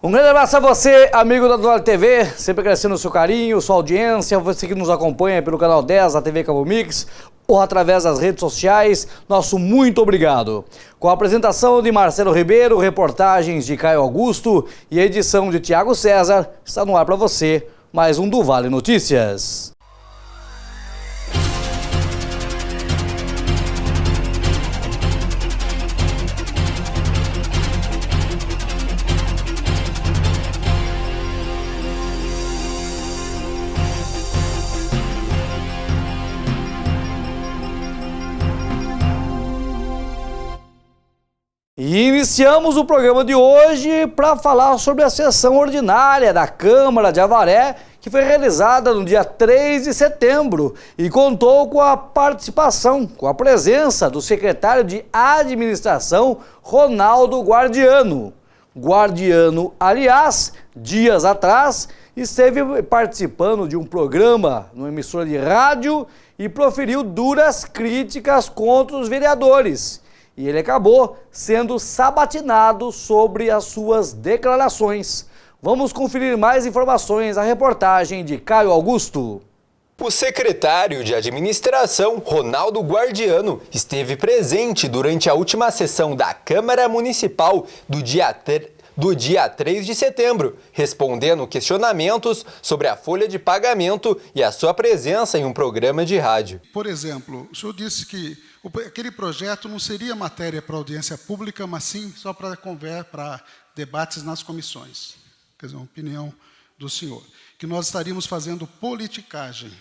Um grande abraço a você, amigo da Dual TV, sempre crescendo o seu carinho, sua audiência, você que nos acompanha pelo canal 10 da TV Cabo Mix ou através das redes sociais, nosso muito obrigado. Com a apresentação de Marcelo Ribeiro, reportagens de Caio Augusto e a edição de Tiago César, está no ar para você mais um do Vale Notícias. E iniciamos o programa de hoje para falar sobre a sessão ordinária da Câmara de Avaré, que foi realizada no dia 3 de setembro e contou com a participação, com a presença do secretário de Administração, Ronaldo Guardiano. Guardiano, aliás, dias atrás, esteve participando de um programa numa emissora de rádio e proferiu duras críticas contra os vereadores. E ele acabou sendo sabatinado sobre as suas declarações. Vamos conferir mais informações na reportagem de Caio Augusto. O secretário de Administração, Ronaldo Guardiano, esteve presente durante a última sessão da Câmara Municipal do dia 3 de setembro, respondendo questionamentos sobre a folha de pagamento e a sua presença em um programa de rádio. Por exemplo, o senhor disse que aquele projeto não seria matéria para audiência pública, mas sim só para debates nas comissões. Quer dizer, uma opinião do senhor. Que nós estaríamos fazendo politicagem.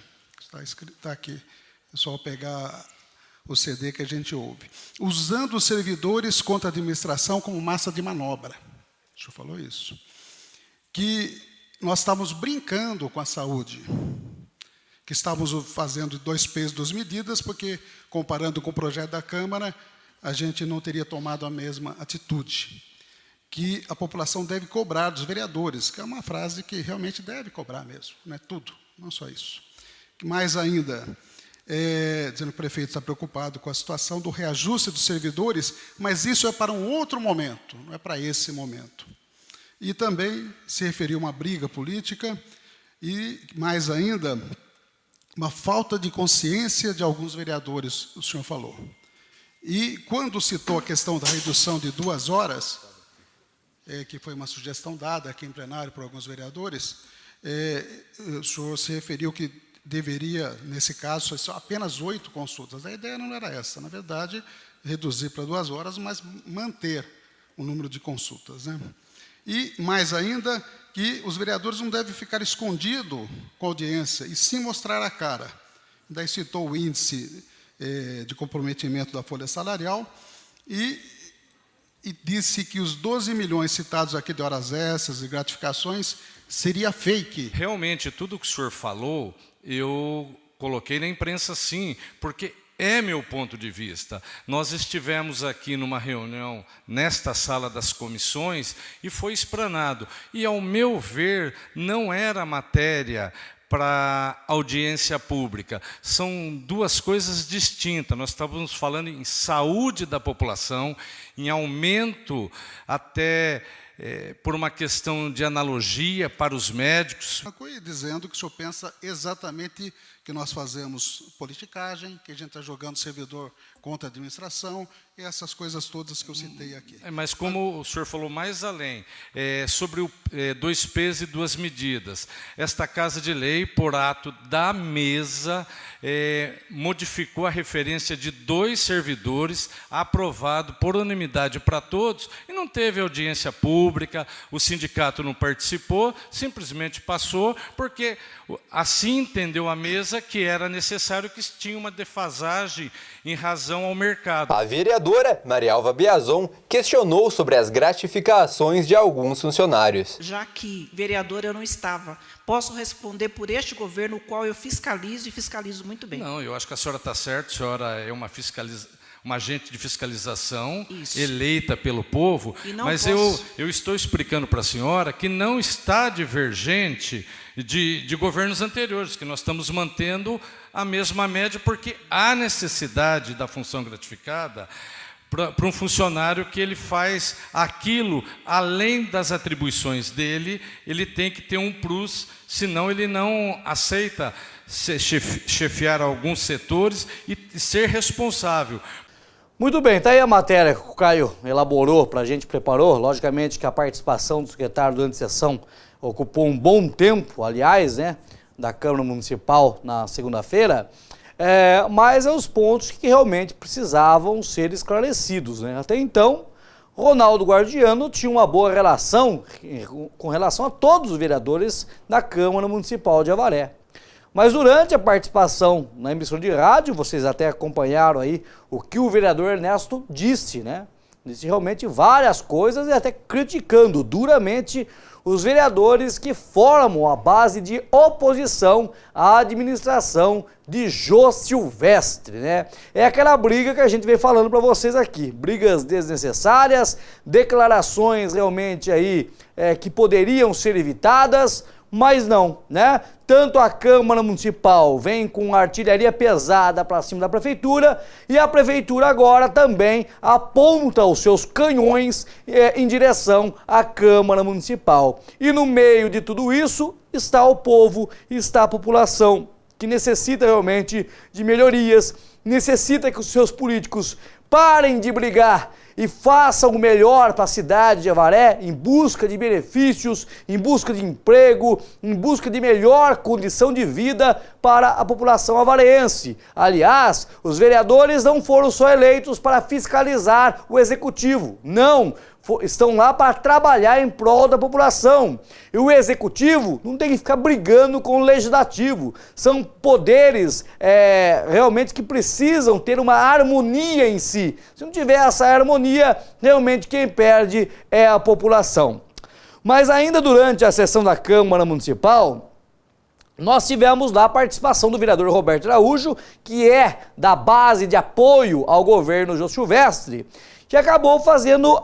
Está aqui. É só pegar o CD que a gente ouve. Usando os servidores contra a administração como massa de manobra. O senhor falou isso. Que nós estávamos brincando com a saúde. Que estávamos fazendo 2 pesos, 2 medidas, porque, comparando com o projeto da Câmara, a gente não teria tomado a mesma atitude. Que a população deve cobrar dos vereadores, que é uma frase que realmente deve cobrar mesmo, não é tudo, não só isso. Mais ainda, dizendo que o prefeito está preocupado com a situação do reajuste dos servidores, mas isso é para um outro momento, não é para esse momento. E também se referiu a uma briga política e, mais ainda, uma falta de consciência de alguns vereadores, o senhor falou. E quando citou a questão da redução de 2 horas, que foi uma sugestão dada aqui em plenário por alguns vereadores, o senhor se referiu que deveria, nesse caso, apenas 8 consultas. A ideia não era essa, na verdade, reduzir para 2 horas, mas manter o número de consultas, né? E, mais ainda, que os vereadores não devem ficar escondidos com a audiência, e sim mostrar a cara. Daí citou o índice de comprometimento da folha salarial e disse que os 12 milhões citados aqui de horas extras e gratificações seria fake. Realmente, tudo que o senhor falou, eu coloquei na imprensa sim, porque é meu ponto de vista. Nós estivemos aqui numa reunião nesta sala das comissões e foi explanado. E, ao meu ver, não era matéria para audiência pública. São 2 coisas distintas. Nós estávamos falando em saúde da população, em aumento até por uma questão de analogia para os médicos. Dizendo que o senhor pensa exatamente que nós fazemos politicagem, que a gente está jogando servidor contra a administração, e essas coisas todas que eu citei aqui. Mas como o senhor falou mais além, sobre o 2 pesos e 2 medidas, esta Casa de Lei, por ato da mesa, modificou a referência de 2 servidores, aprovado por unanimidade para todos, e não teve audiência pública, o sindicato não participou, simplesmente passou, porque assim entendeu a mesa que era necessário, que tinha uma defasagem em razão ao mercado. A vereadora Marialva Biazon questionou sobre as gratificações de alguns funcionários. Já que vereadora eu não estava, posso responder por este governo, o qual eu fiscalizo e fiscalizo muito bem. Não, eu acho que a senhora está certa, a senhora é uma agente de fiscalização eleita pelo povo, mas eu estou explicando para a senhora que não está divergente de governos anteriores, que nós estamos mantendo a mesma média, porque há necessidade da função gratificada para um funcionário que ele faz aquilo, além das atribuições dele, ele tem que ter um plus, senão ele não aceita chefiar alguns setores e ser responsável. Muito bem, está aí a matéria que o Caio elaborou para a gente, preparou. Logicamente que a participação do secretário durante a sessão ocupou um bom tempo, aliás, né, da Câmara Municipal na segunda-feira, mas é os pontos que realmente precisavam ser esclarecidos, né? Até então, Ronaldo Guardiano tinha uma boa relação com relação a todos os vereadores da Câmara Municipal de Avaré. Mas durante a participação na emissão de rádio, vocês até acompanharam aí o que o vereador Ernesto disse, né? Disse realmente várias coisas e até criticando duramente os vereadores que formam a base de oposição à administração de Jô Silvestre, né? É aquela briga que a gente vem falando para vocês aqui, brigas desnecessárias, declarações realmente aí que poderiam ser evitadas, mas não, né? Tanto a Câmara Municipal vem com artilharia pesada para cima da Prefeitura e a Prefeitura agora também aponta os seus canhões em direção à Câmara Municipal. E no meio de tudo isso está o povo, está a população, que necessita realmente de melhorias, necessita que os seus políticos parem de brigar e façam o melhor para a cidade de Avaré em busca de benefícios, em busca de emprego, em busca de melhor condição de vida para a população avarense. Aliás, os vereadores não foram só eleitos para fiscalizar o executivo, não, estão lá para trabalhar em prol da população. E o executivo não tem que ficar brigando com o legislativo. São poderes realmente que precisam ter uma harmonia em si. Se não tiver essa harmonia, realmente quem perde é a população. Mas ainda durante a sessão da Câmara Municipal, nós tivemos lá a participação do vereador Roberto Araújo, que é da base de apoio ao governo Jô Silvestre, que acabou fazendo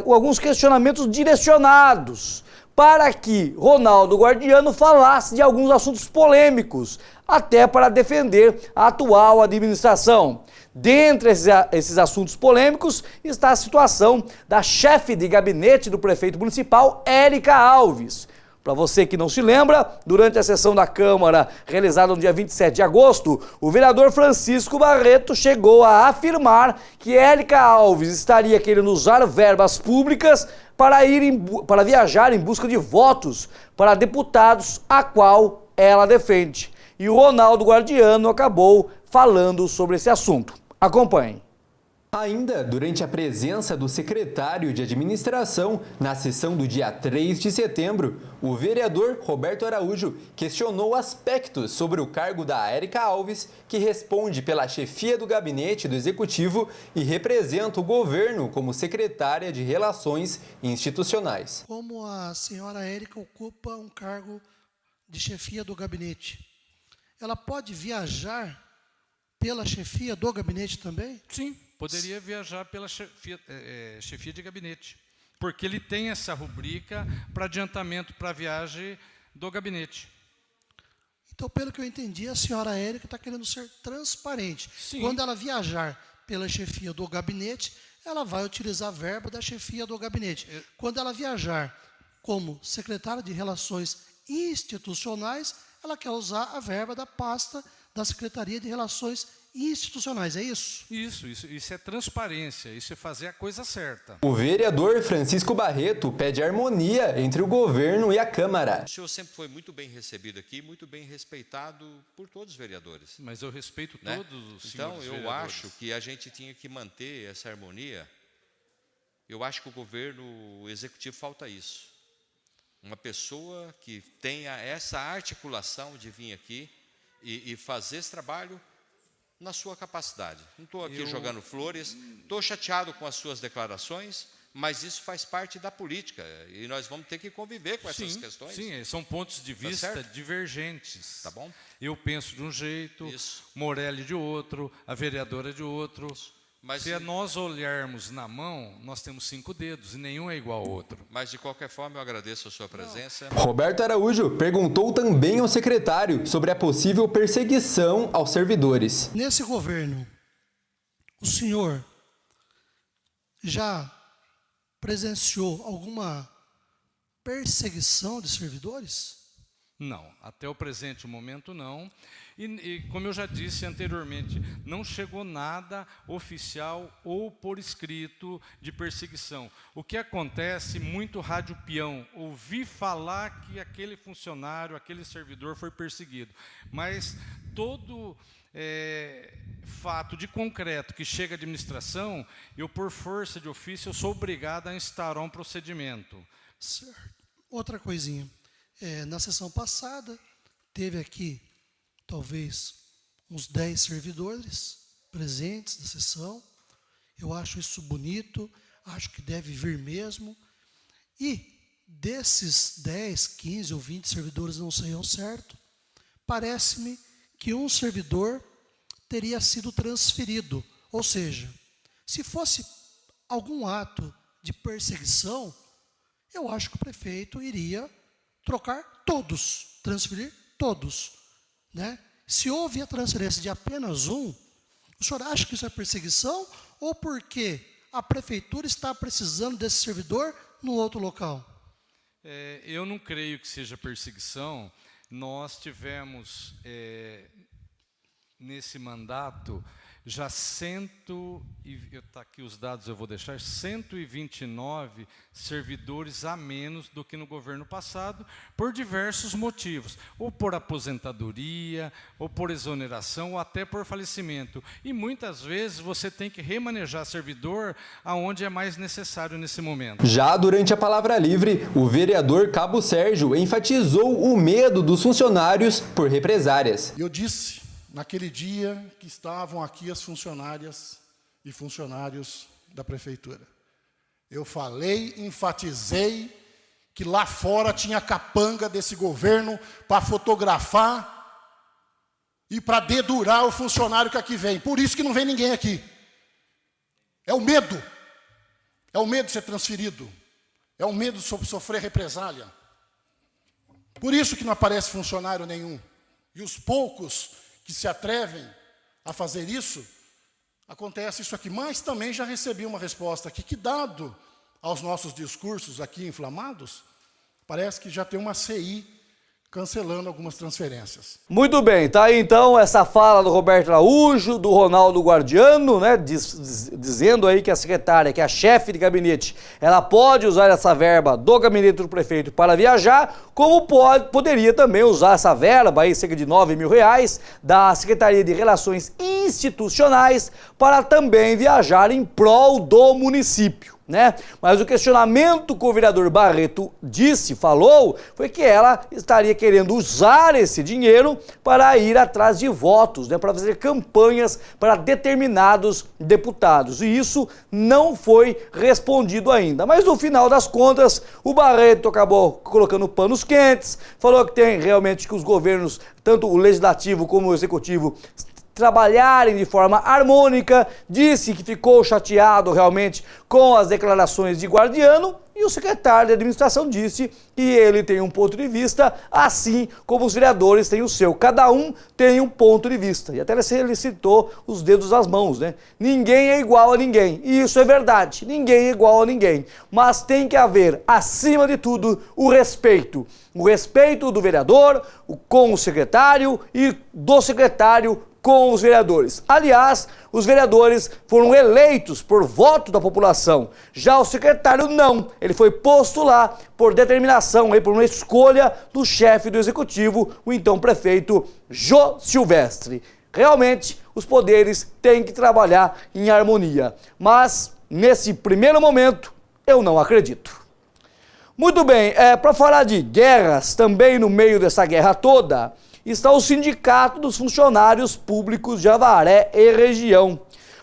alguns questionamentos direcionados para que Ronaldo Guardiano falasse de alguns assuntos polêmicos, até para defender a atual administração. Dentre esses assuntos polêmicos está a situação da chefe de gabinete do prefeito municipal, Érica Alves. Para você que não se lembra, durante a sessão da Câmara, realizada no dia 27 de agosto, o vereador Francisco Barreto chegou a afirmar que Érica Alves estaria querendo usar verbas públicas para viajar em busca de votos para deputados, a qual ela defende. E o Ronaldo Guardiano acabou falando sobre esse assunto. Acompanhe. Ainda durante a presença do secretário de administração na sessão do dia 3 de setembro, o vereador Roberto Araújo questionou aspectos sobre o cargo da Érica Alves, que responde pela chefia do gabinete do executivo e representa o governo como secretária de Relações Institucionais. Como a senhora Érica ocupa um cargo de chefia do gabinete, ela pode viajar pela chefia do gabinete também? Sim. Poderia viajar pela chefia de gabinete, porque ele tem essa rubrica para adiantamento para a viagem do gabinete. Então, pelo que eu entendi, a senhora Érica está querendo ser transparente. Sim. Quando ela viajar pela chefia do gabinete, ela vai utilizar a verba da chefia do gabinete. Quando ela viajar como secretária de Relações Institucionais, ela quer usar a verba da pasta da Secretaria de Relações Institucionais, é isso? Isso é transparência, isso é fazer a coisa certa. O vereador Francisco Barreto pede harmonia entre o governo e a Câmara. O senhor sempre foi muito bem recebido aqui, muito bem respeitado por todos os vereadores. Mas eu respeito né? todos os senhores Então, eu vereadores. acho que a gente tinha que manter essa harmonia. Eu acho que o governo executivo falta isso. Uma pessoa que tenha essa articulação de vir aqui e fazer esse trabalho na sua capacidade. Não estou aqui jogando flores, estou chateado com as suas declarações, mas isso faz parte da política e nós vamos ter que conviver com essas questões. Sim, são pontos de vista divergentes. Tá bom? Eu penso de um jeito, Morelli de outro, a vereadora de outro. Mas se nós olharmos na mão, nós temos 5 dedos e nenhum é igual ao outro. Mas, de qualquer forma, eu agradeço a sua presença. Roberto Araújo perguntou também ao secretário sobre a possível perseguição aos servidores. Nesse governo, o senhor já presenciou alguma perseguição de servidores? Não, até o presente momento não. E como eu já disse anteriormente, não chegou nada oficial ou por escrito de perseguição. O que acontece, muito rádio peão, ouvi falar que aquele funcionário, aquele servidor foi perseguido. Mas todo fato de concreto que chega à administração, eu, por força de ofício, eu sou obrigado a instaurar um procedimento. Certo. Outra coisinha. Na sessão passada, teve aqui, talvez, uns 10 servidores presentes na sessão. Eu acho isso bonito, acho que deve vir mesmo. E desses 10, 15 ou 20 servidores, não sei ao certo, parece-me que um servidor teria sido transferido. Ou seja, se fosse algum ato de perseguição, eu acho que o prefeito iria trocar todos, transferir todos, né? Se houve a transferência de apenas um, o senhor acha que isso é perseguição ou porque a prefeitura está precisando desse servidor no outro local? Eu não creio que seja perseguição. Nós tivemos, nesse mandato, já tá aqui os dados, eu vou deixar, 129 servidores a menos do que no governo passado, por diversos motivos, ou por aposentadoria, ou por exoneração, ou até por falecimento. E muitas vezes você tem que remanejar servidor aonde é mais necessário nesse momento. Já durante a palavra livre, o vereador Cabo Sérgio enfatizou o medo dos funcionários por represárias. Eu disse naquele dia que estavam aqui as funcionárias e funcionários da prefeitura. Eu falei, enfatizei que lá fora tinha capanga desse governo para fotografar e para dedurar o funcionário que aqui vem. Por isso que não vem ninguém aqui. É o medo. É o medo de ser transferido. É o medo de sofrer represália. Por isso que não aparece funcionário nenhum. E os poucos que se atrevem a fazer isso, acontece isso aqui. Mas também já recebi uma resposta aqui, que dado aos nossos discursos aqui inflamados, parece que já tem uma CI cancelando algumas transferências. Muito bem, tá aí então essa fala do Roberto Araújo, do Ronaldo Guardiano, né, dizendo aí que a secretária, que a chefe de gabinete, ela pode usar essa verba do gabinete do prefeito para viajar, como poderia também usar essa verba, aí cerca de R$9.000, da Secretaria de Relações Institucionais, para também viajar em prol do município, né? Mas o questionamento que o vereador Barreto falou, foi que ela estaria querendo usar esse dinheiro para ir atrás de votos, né? Para fazer campanhas para determinados deputados. E isso não foi respondido ainda. Mas no final das contas, o Barreto acabou colocando panos quentes, falou que tem realmente que os governos, tanto o legislativo como o executivo, trabalharem de forma harmônica, disse que ficou chateado realmente com as declarações de Guardiano, e o secretário de administração disse que ele tem um ponto de vista, assim como os vereadores têm o seu. Cada um tem um ponto de vista. E até ele citou os dedos das mãos, né? Ninguém é igual a ninguém. E isso é verdade. Ninguém é igual a ninguém. Mas tem que haver, acima de tudo, o respeito. O respeito do vereador com o secretário e do secretário com os vereadores. Aliás, os vereadores foram eleitos por voto da população. Já o secretário não. Ele foi posto lá por determinação, por uma escolha do chefe do executivo, o então prefeito Jô Silvestre. Realmente, os poderes têm que trabalhar em harmonia. Mas, nesse primeiro momento, eu não acredito. Muito bem, para falar de guerras, também no meio dessa guerra toda, está o Sindicato dos Funcionários Públicos de Avaré e região.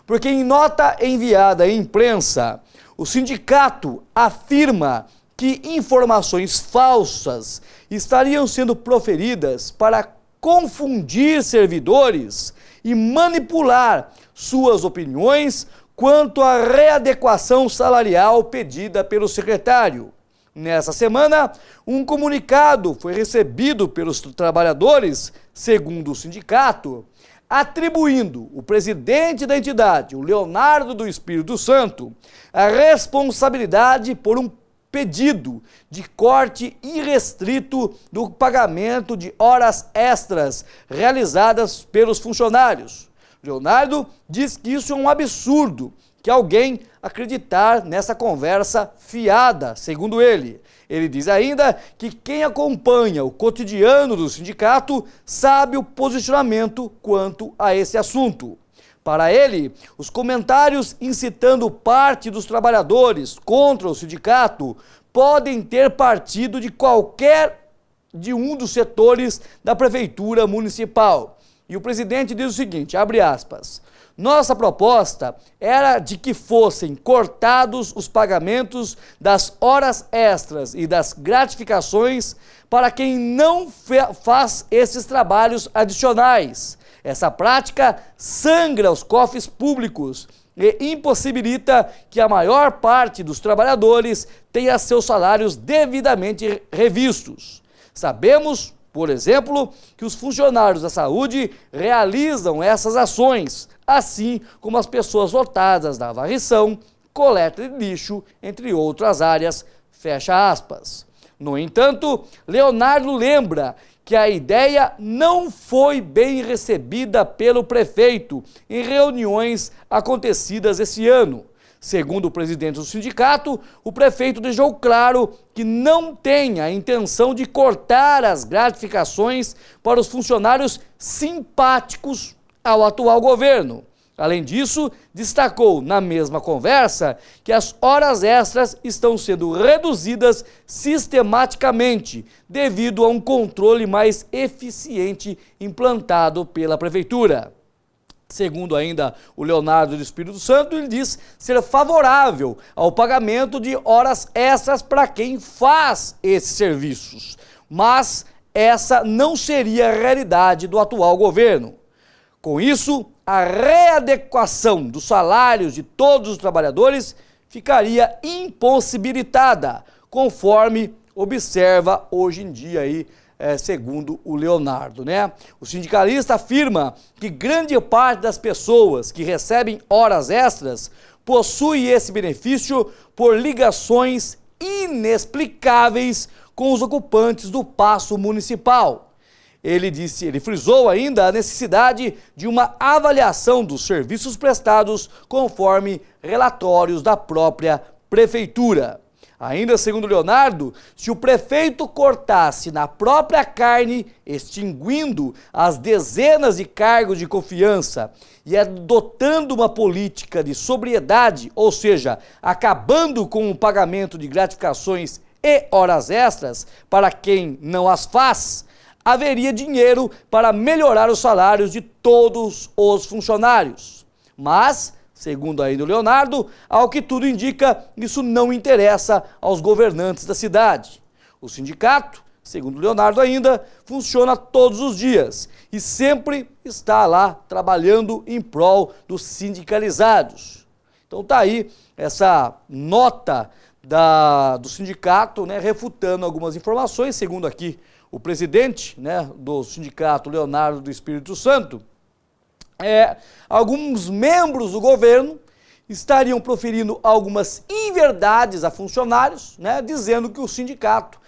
Porque em nota enviada à imprensa, o sindicato afirma que informações falsas estariam sendo proferidas para confundir servidores e manipular suas opiniões quanto à readequação salarial pedida pelo secretário. Nessa semana, um comunicado foi recebido pelos trabalhadores, segundo o sindicato, atribuindo o presidente da entidade, o Leonardo do Espírito Santo, a responsabilidade por um pedido de corte irrestrito do pagamento de horas extras realizadas pelos funcionários. Leonardo diz que isso é um absurdo, que alguém acreditar nessa conversa fiada, segundo ele. Ele diz ainda que quem acompanha o cotidiano do sindicato sabe o posicionamento quanto a esse assunto. Para ele, os comentários incitando parte dos trabalhadores contra o sindicato podem ter partido de qualquer de um dos setores da prefeitura municipal. E o presidente diz o seguinte, abre aspas, nossa proposta era de que fossem cortados os pagamentos das horas extras e das gratificações para quem não faz esses trabalhos adicionais. Essa prática sangra os cofres públicos e impossibilita que a maior parte dos trabalhadores tenha seus salários devidamente revistos. Sabemos, por exemplo, que os funcionários da saúde realizam essas ações, assim como as pessoas lotadas da varrição, coleta de lixo, entre outras áreas, fecha aspas. No entanto, Leonardo lembra que a ideia não foi bem recebida pelo prefeito em reuniões acontecidas esse ano. Segundo o presidente do sindicato, o prefeito deixou claro que não tem a intenção de cortar as gratificações para os funcionários simpáticos ao atual governo. Além disso, destacou na mesma conversa que as horas extras estão sendo reduzidas sistematicamente devido a um controle mais eficiente implantado pela prefeitura. Segundo ainda o Leonardo do Espírito Santo, ele diz ser favorável ao pagamento de horas extras para quem faz esses serviços, mas essa não seria a realidade do atual governo. Com isso, a readequação dos salários de todos os trabalhadores ficaria impossibilitada, conforme observa hoje em dia aí, segundo o Leonardo, né? O sindicalista afirma que grande parte das pessoas que recebem horas extras possui esse benefício por ligações inexplicáveis com os ocupantes do paço municipal. Ele frisou ainda a necessidade de uma avaliação dos serviços prestados conforme relatórios da própria prefeitura. Ainda segundo Leonardo, se o prefeito cortasse na própria carne, extinguindo as dezenas de cargos de confiança e adotando uma política de sobriedade, ou seja, acabando com o pagamento de gratificações e horas extras para quem não as faz, haveria dinheiro para melhorar os salários de todos os funcionários. Mas, segundo ainda o Leonardo, ao que tudo indica, isso não interessa aos governantes da cidade. O sindicato, segundo o Leonardo ainda, funciona todos os dias e sempre está lá trabalhando em prol dos sindicalizados. Então tá aí essa nota do sindicato, né, refutando algumas informações, segundo aqui o presidente, né, do sindicato, Leonardo do Espírito Santo, alguns membros do governo estariam proferindo algumas inverdades a funcionários, né, dizendo que o sindicato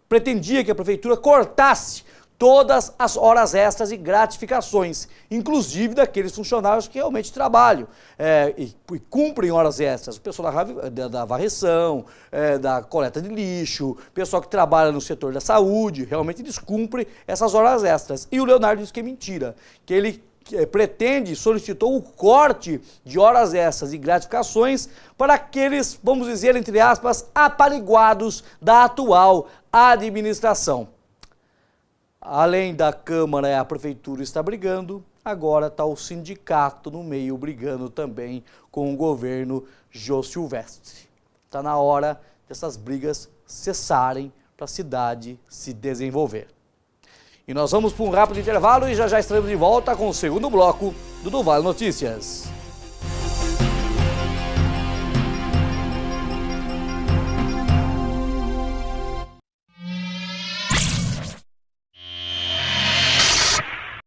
pretendia que a prefeitura cortasse todas as horas extras e gratificações, inclusive daqueles funcionários que realmente trabalham e cumprem horas extras, o pessoal da varrição, da coleta de lixo, pessoal que trabalha no setor da saúde, realmente eles cumprem essas horas extras. E o Leonardo diz que é mentira, que ele solicitou o corte de horas extras e gratificações para aqueles, vamos dizer, entre aspas, apaliguados da atual administração. Além da Câmara e a Prefeitura está brigando, agora está o sindicato no meio brigando também com o governo Jô Silvestre. Está na hora dessas brigas cessarem para a cidade se desenvolver. E nós vamos para um rápido intervalo e já estaremos de volta com o segundo bloco do Vale Notícias.